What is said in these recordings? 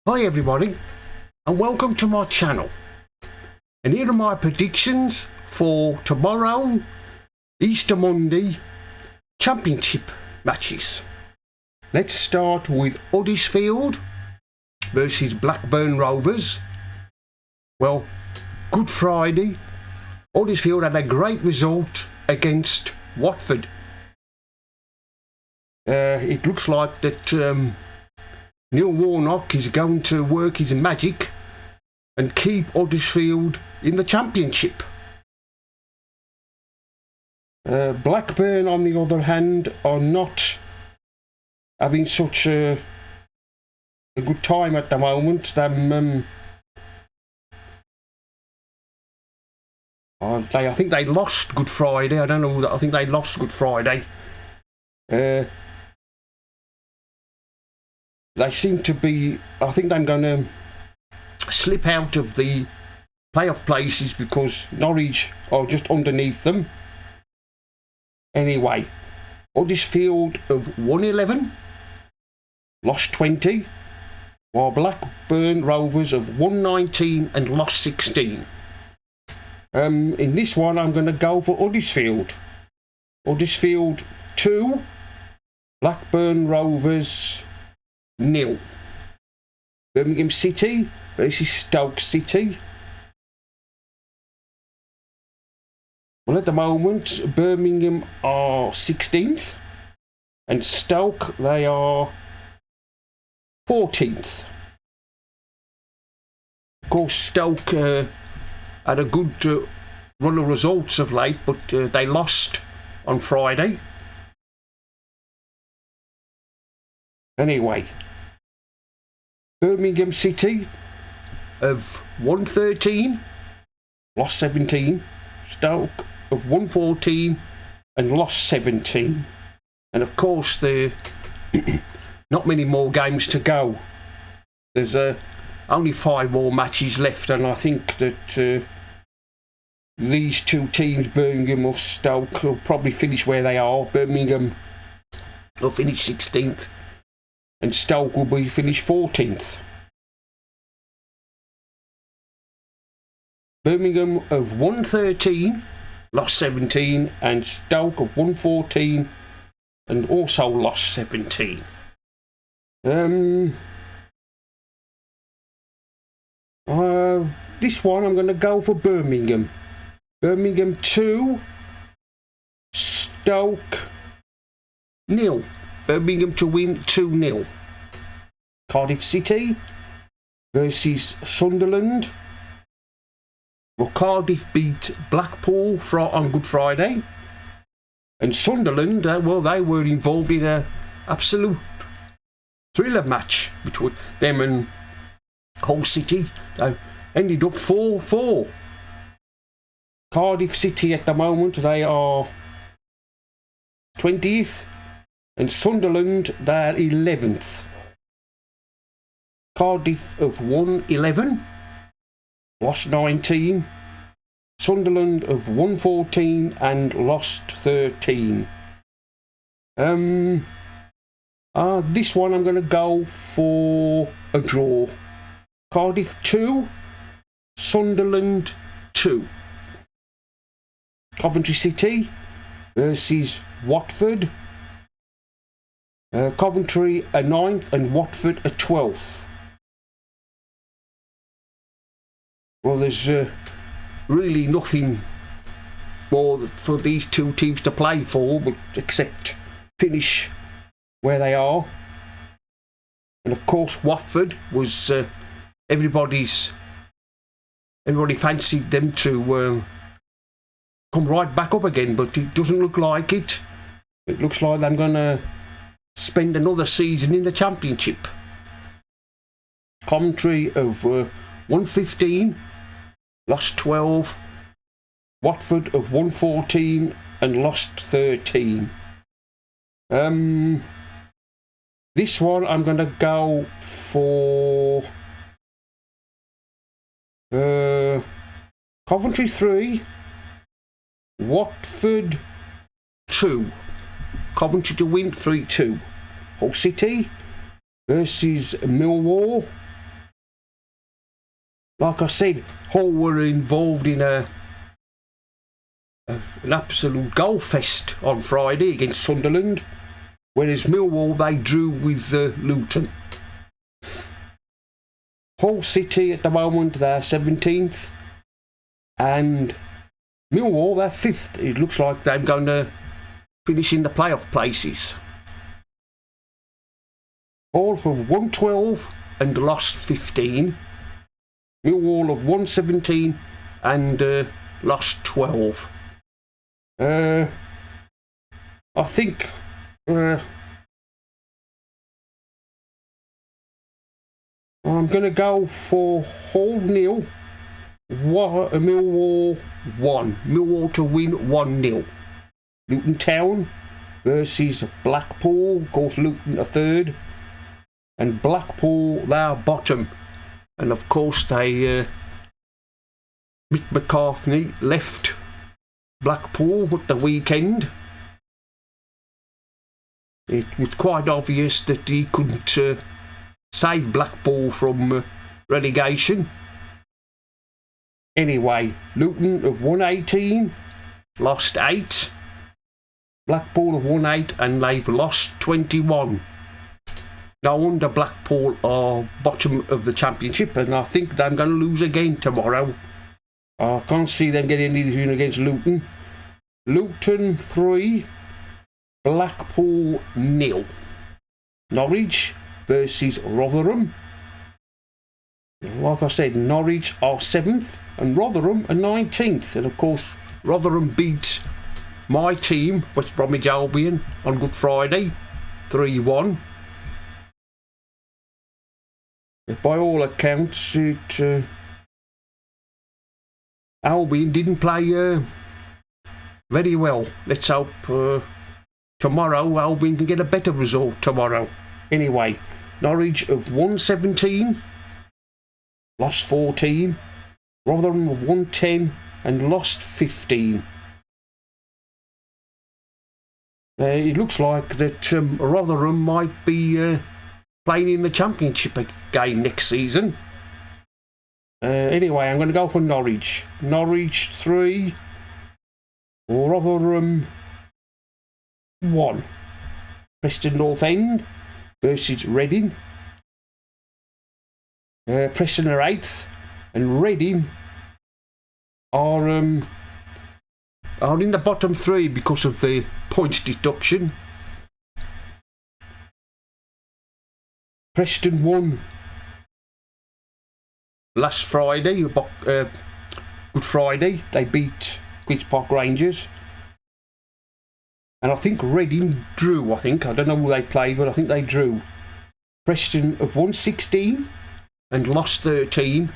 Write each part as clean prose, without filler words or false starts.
Hi everybody, and welcome to my channel. And here are my predictions for tomorrow, Easter Monday, championship matches. Let's start with Huddersfield versus Blackburn Rovers. Well, Good Friday, Huddersfield had a great result against Watford. It looks like that Neil Warnock is going to work his magic and keep Huddersfield in the championship. Blackburn, on the other hand, are not having such a good time at the moment. I think they lost Good Friday. I don't know. I think they lost Good Friday. They seem to be. I think I'm going to slip out of the playoff places because Norwich are just underneath them. Anyway, Huddersfield have won 11, lost 20, while Blackburn Rovers have won 19 and lost 16. In this one, I'm going to go for Huddersfield. Huddersfield 2, Blackburn Rovers 0. Birmingham City versus Stoke City. Well, at the moment, Birmingham are 16th and Stoke, they are 14th. Of course, Stoke had a good run of results of late, but they lost on Friday. Anyway, Birmingham City have won 13, lost 17. Stoke have won 14 and lost 17. And of course, there not many more games to go. There's only 5 more matches left, and I think that these two teams, Birmingham or Stoke, will probably finish where they are. Birmingham will finish 16th. And Stoke will be finished 14th. Birmingham have won 13, lost 17, and Stoke have won 14 and also lost 17. This one I'm going to go for Birmingham. Birmingham 2, Stoke 0. Birmingham to win 2-0. Cardiff City versus Sunderland. Well, Cardiff beat Blackpool on Good Friday. And Sunderland, well, they were involved in an absolute thriller match between them and Hull City. They ended up 4-4. Cardiff City at the moment, they are 20th. And Sunderland, they're 11th. Cardiff have won 11, lost 19. Sunderland have won 14 and lost 13. This one I'm going to go for a draw. Cardiff 2, Sunderland 2. Coventry City versus Watford. Coventry are 9th and Watford are 12th. Well, there's really nothing more for these two teams to play for, but except finish where they are. And of course, Watford was everybody fancied them to come right back up again, but it doesn't look like it. It looks like they're going to spend another season in the championship. Coventry have won 15, lost 12. Watford have won 14 and lost 13. This one I'm going to go for Coventry 3, Watford 2. Coventry to win 3-2. Hull City versus Millwall. like I said, Hull were involved in an absolute goal fest on Friday against Sunderland, whereas Millwall, they drew with Luton. Hull City at the moment, they're 17th, and Millwall, they're 5th. It looks like they're going to finish in the playoff places. Hull have won 12 and lost 15. Millwall have won 17 and lost 12. I think I'm going to go for Hull 0, Millwall 1. Millwall to win 1-0. Luton Town versus Blackpool. Of course, Luton are 3rd. And Blackpool, they're bottom. And of course, Mick McCarthy left Blackpool at the weekend. It was quite obvious that he couldn't save Blackpool from relegation. Anyway, Luton have won 18, lost 8. Blackpool have won 8 and they've lost 21. No wonder Blackpool are bottom of the Championship, and I think they're going to lose again tomorrow. I can't see them getting anything against Luton. Luton 3, Blackpool 0. Norwich versus Rotherham. Like I said, Norwich are 7th and Rotherham are 19th. And of course, Rotherham beat my team, West Bromwich Albion, on Good Friday, 3-1. By all accounts, Albion didn't play very well. Let's hope tomorrow Albion can get a better result tomorrow. Anyway, Norwich have won 17, lost 14. Rotherham have won 10 and lost 15. It looks like that Rotherham might be playing in the Championship again next season. Anyway, I'm going to go for Norwich. Norwich 3, Rotherham 1. Preston North End versus Reading. Preston are 8th and Reading are in the bottom 3 because of the points deduction. Preston won last Friday, Good Friday. They beat Queen's Park Rangers. And I think Reading drew, I don't know who they played, but I think they drew. Preston have won 16 and lost 13.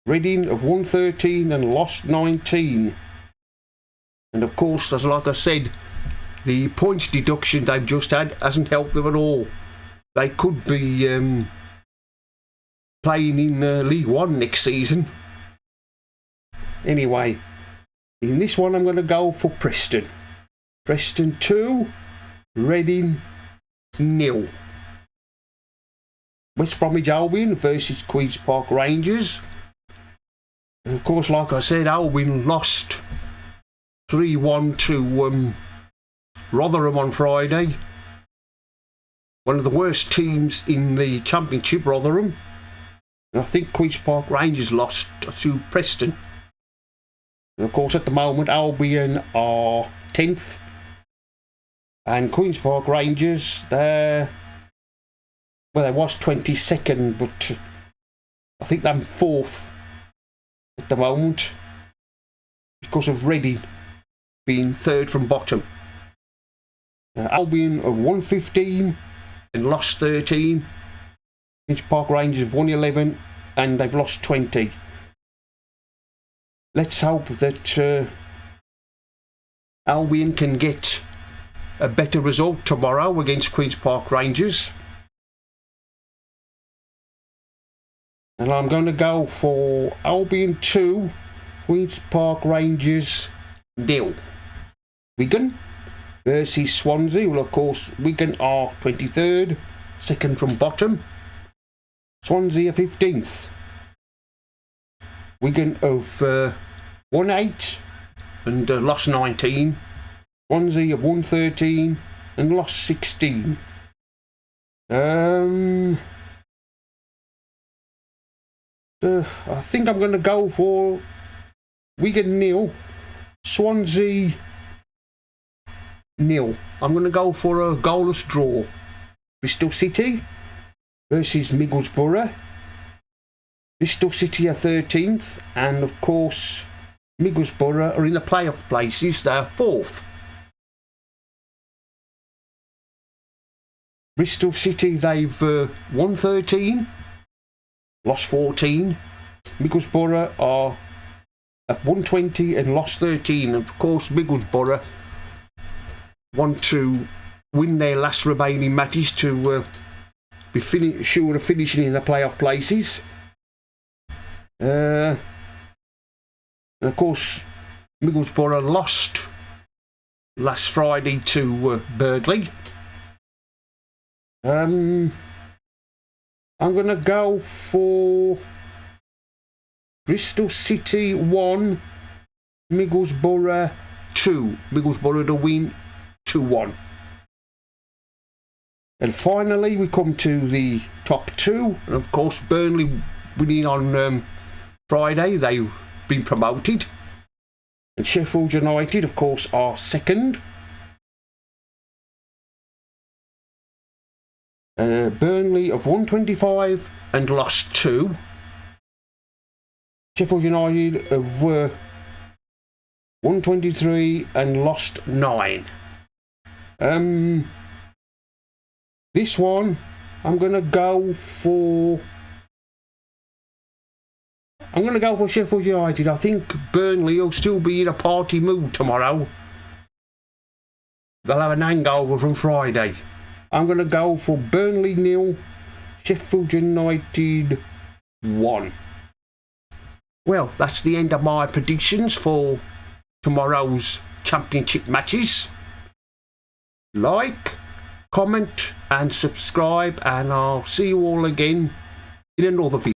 Reading have won 13 and lost 19. And of course, as like I said, the points deduction they've just had hasn't helped them at all. They could be playing in League One next season. Anyway, in this one I'm going to go for Preston. Preston 2, Reading 0. West Bromwich Albion versus Queen's Park Rangers. And of course, like I said, Albion lost 3-1 to Rotherham on Friday. One of the worst teams in the Championship, Rotherham. And I think Queen's Park Rangers lost to Preston. And of course, at the moment, Albion are 10th. And Queen's Park Rangers, they was 22nd, but I think they're 4th at the moment because of Reading being 3rd from bottom. Albion have won 15 and lost 13. Queen's Park Rangers have won 11 and they've lost 20. Let's hope that Albion can get a better result tomorrow against Queen's Park Rangers. And I'm going to go for Albion 2, Queen's Park Rangers 0. Wigan versus Swansea. Well, of course, Wigan are 23rd, second from bottom. Swansea are 15th. Wigan have won 8 and lost 19. Swansea have won 13 and lost 16. I think I'm going to go for Wigan 0, Swansea 0. I'm going to go for a goalless draw. Bristol City versus Middlesbrough. Bristol City are 13th, and of course Middlesbrough are in the playoff places. They're 4th. Bristol City, they've won 13, lost 14. Middlesbrough have won 20 and lost 13. And of course, Middlesbrough want to win their last remaining matches to be sure of finishing in the playoff places. And of course, Middlesbrough lost last Friday to Burnley. I'm going to go for Bristol City 1, Middlesbrough 2. Middlesbrough to win 2-1. And finally, we come to the top 2. And of course, Burnley winning on Friday. They've been promoted. And Sheffield United, of course, are 2nd. Burnley have won 25 and lost 2. Sheffield United have won 23 and lost 9. This one, I'm going to go for Sheffield United. I think Burnley will still be in a party mood tomorrow. They'll have an hangover from Friday. I'm going to go for Burnley 0, Sheffield United 1. Well, that's the end of my predictions for tomorrow's championship matches. Like, comment and subscribe, and I'll see you all again in another video.